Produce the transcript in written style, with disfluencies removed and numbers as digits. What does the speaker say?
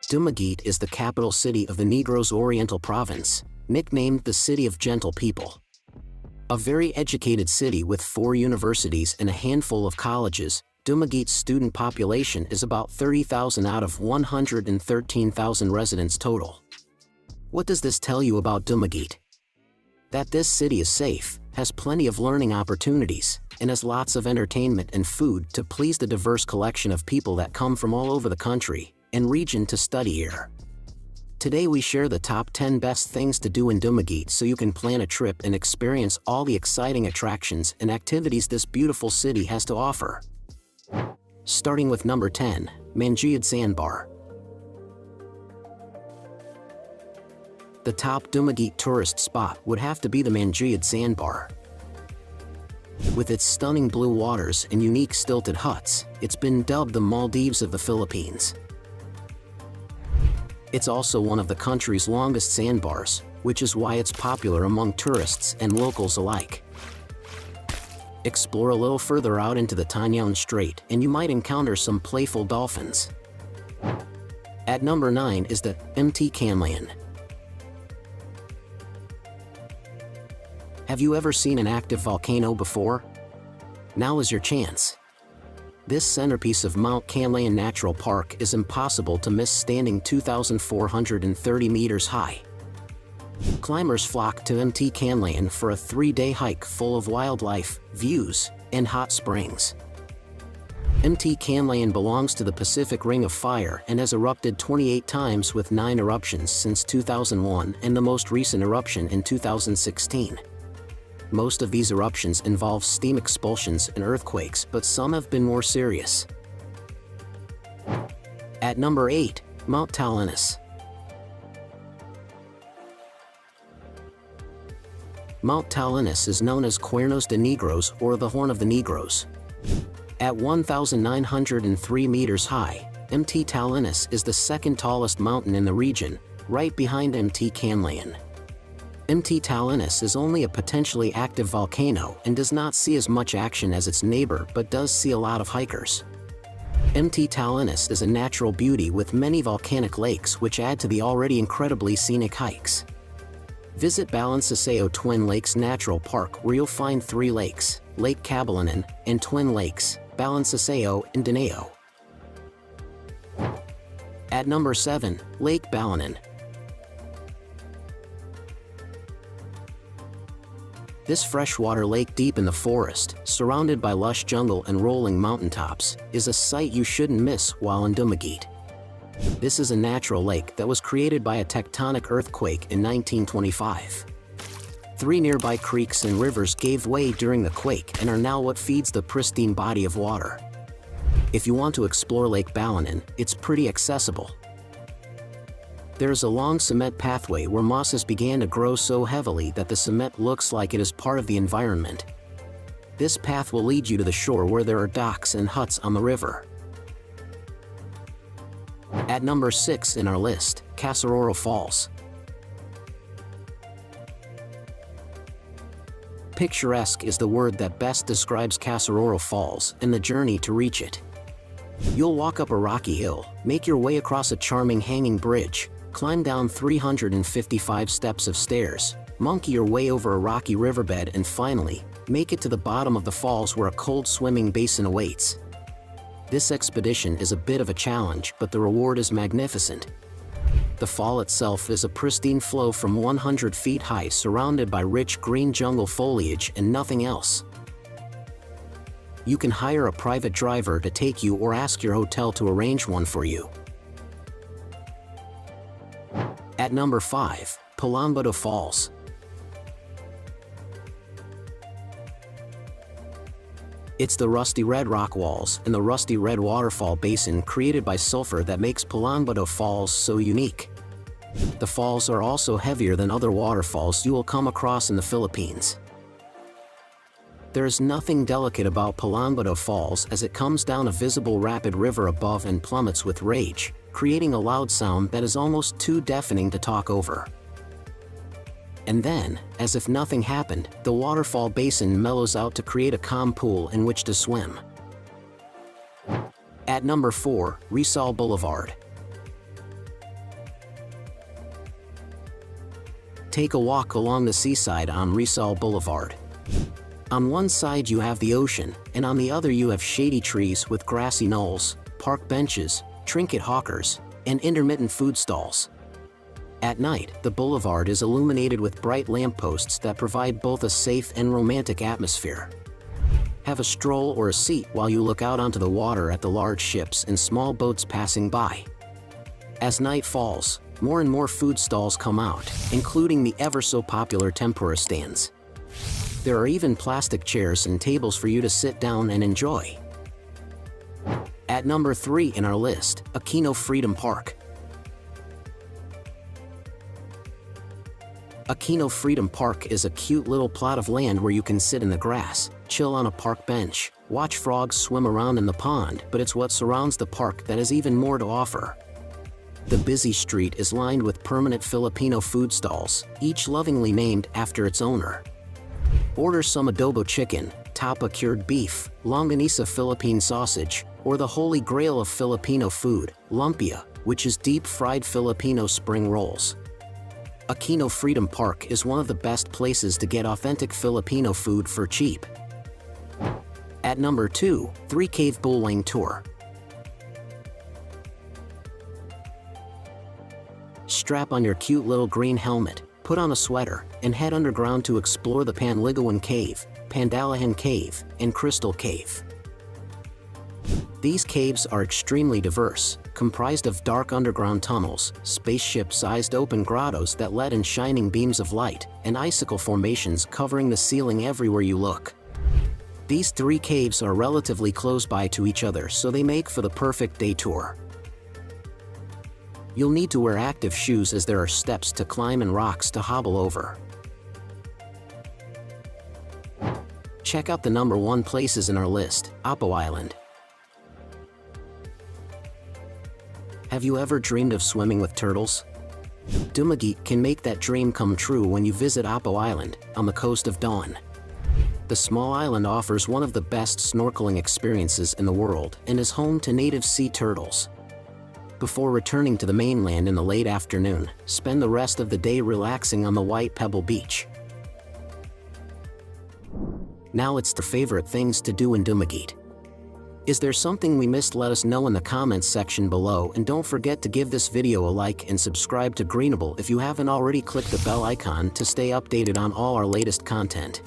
Dumaguete is the capital city of the Negros Oriental Province, nicknamed the City of Gentle People. A very educated city with 4 universities and a handful of colleges, Dumaguete's student population is about 30,000 out of 113,000 residents total. What does this tell you about Dumaguete? That this city is safe, has plenty of learning opportunities, and has lots of entertainment and food to please the diverse collection of people that come from all over the country and region to study here. Today we share the top 10 best things to do in Dumaguete so you can plan a trip and experience all the exciting attractions and activities this beautiful city has to offer. Starting with number 10, Mangiad Sandbar. The top Dumaguete tourist spot would have to be the Mangiad Sandbar. With its stunning blue waters and unique stilted huts, it's been dubbed the Maldives of the Philippines. It's also one of the country's longest sandbars, which is why it's popular among tourists and locals alike. Explore a little further out into the Tanyao Strait and you might encounter some playful dolphins. At number 9 is the MT Canlaon. Have you ever seen an active volcano before? Now is your chance. This centerpiece of Mount Canlaon Natural Park is impossible to miss, standing 2,430 meters high. Climbers flock to MT Canlaon for a 3-day hike full of wildlife, views, and hot springs. MT Canlaon belongs to the Pacific Ring of Fire and has erupted 28 times with 9 eruptions since 2001 and the most recent eruption in 2016. Most of these eruptions involve steam expulsions and earthquakes, but some have been more serious. At number 8, Mount Talinus. Mount Talinus is known as Cuernos de Negros or the Horn of the Negros. At 1,903 meters high, MT Talinus is the second tallest mountain in the region, right behind MT Canlaon. MT Talinus is only a potentially active volcano and does not see as much action as its neighbor, but does see a lot of hikers. MT Talinus is a natural beauty with many volcanic lakes which add to the already incredibly scenic hikes. Visit Balancasao Twin Lakes Natural Park, where you'll find 3 lakes, Lake Cabalanan, and Twin Lakes, Balancasao and Danao. At number 7, Lake Balanan. This freshwater lake deep in the forest, surrounded by lush jungle and rolling mountaintops, is a sight you shouldn't miss while in Dumaguete. This is a natural lake that was created by a tectonic earthquake in 1925. 3 nearby creeks and rivers gave way during the quake and are now what feeds the pristine body of water. If you want to explore Lake Balanan, it's pretty accessible. There is a long cement pathway where mosses began to grow so heavily that the cement looks like it is part of the environment. This path will lead you to the shore where there are docks and huts on the river. At number 6 in our list, Casororo Falls. Picturesque is the word that best describes Casororo Falls and the journey to reach it. You'll walk up a rocky hill, make your way across a charming hanging bridge, climb down 355 steps of stairs, monkey your way over a rocky riverbed, and finally, make it to the bottom of the falls where a cold swimming basin awaits. This expedition is a bit of a challenge, but the reward is magnificent. The fall itself is a pristine flow from 100 feet high, surrounded by rich green jungle foliage and nothing else. You can hire a private driver to take you or ask your hotel to arrange one for you. At number 5, Palambado Falls. It's the rusty red rock walls and the rusty red waterfall basin created by sulfur that makes Palambado Falls so unique. The falls are also heavier than other waterfalls you will come across in the Philippines. There is nothing delicate about Palambado Falls as it comes down a visible rapid river above and plummets with rage, creating a loud sound that is almost too deafening to talk over. And then, as if nothing happened, the waterfall basin mellows out to create a calm pool in which to swim. At number 4, Rizal Boulevard. Take a walk along the seaside on Rizal Boulevard. On one side you have the ocean, and on the other you have shady trees with grassy knolls, park benches, trinket hawkers, and intermittent food stalls. At night, the boulevard is illuminated with bright lampposts that provide both a safe and romantic atmosphere. Have a stroll or a seat while you look out onto the water at the large ships and small boats passing by. As night falls, more and more food stalls come out, including the ever-so-popular tempura stands. There are even plastic chairs and tables for you to sit down and enjoy. At number 3 in our list, Aquino Freedom Park. Aquino Freedom Park is a cute little plot of land where you can sit in the grass, chill on a park bench, watch frogs swim around in the pond, but it's what surrounds the park that has even more to offer. The busy street is lined with permanent Filipino food stalls, each lovingly named after its owner. Order some adobo chicken, tapa cured beef, longanisa Philippine sausage, or the holy grail of Filipino food, lumpia, which is deep-fried Filipino spring rolls. Aquino Freedom Park is one of the best places to get authentic Filipino food for cheap. At number 2, 3 Cave Bullwang Tour. Strap on your cute little green helmet, put on a sweater, and head underground to explore the Panligawan Cave, Pandalahan Cave, and Crystal Cave. These caves are extremely diverse, comprised of dark underground tunnels, spaceship-sized open grottos that let in shining beams of light, and icicle formations covering the ceiling everywhere you look. These 3 caves are relatively close by to each other, so they make for the perfect day tour. You'll need to wear active shoes as there are steps to climb and rocks to hobble over. Check out the number 1 places in our list, Apo Island. Have you ever dreamed of swimming with turtles? Dumaguete can make that dream come true when you visit Apo Island, on the coast of Dawn. The small island offers one of the best snorkeling experiences in the world and is home to native sea turtles. Before returning to the mainland in the late afternoon, spend the rest of the day relaxing on the white pebble beach. Now it's the favorite things to do in Dumaguete. Is there something we missed? Let us know in the comments section below, and don't forget to give this video a like and subscribe to Greenable if you haven't already. Click the bell icon to stay updated on all our latest content.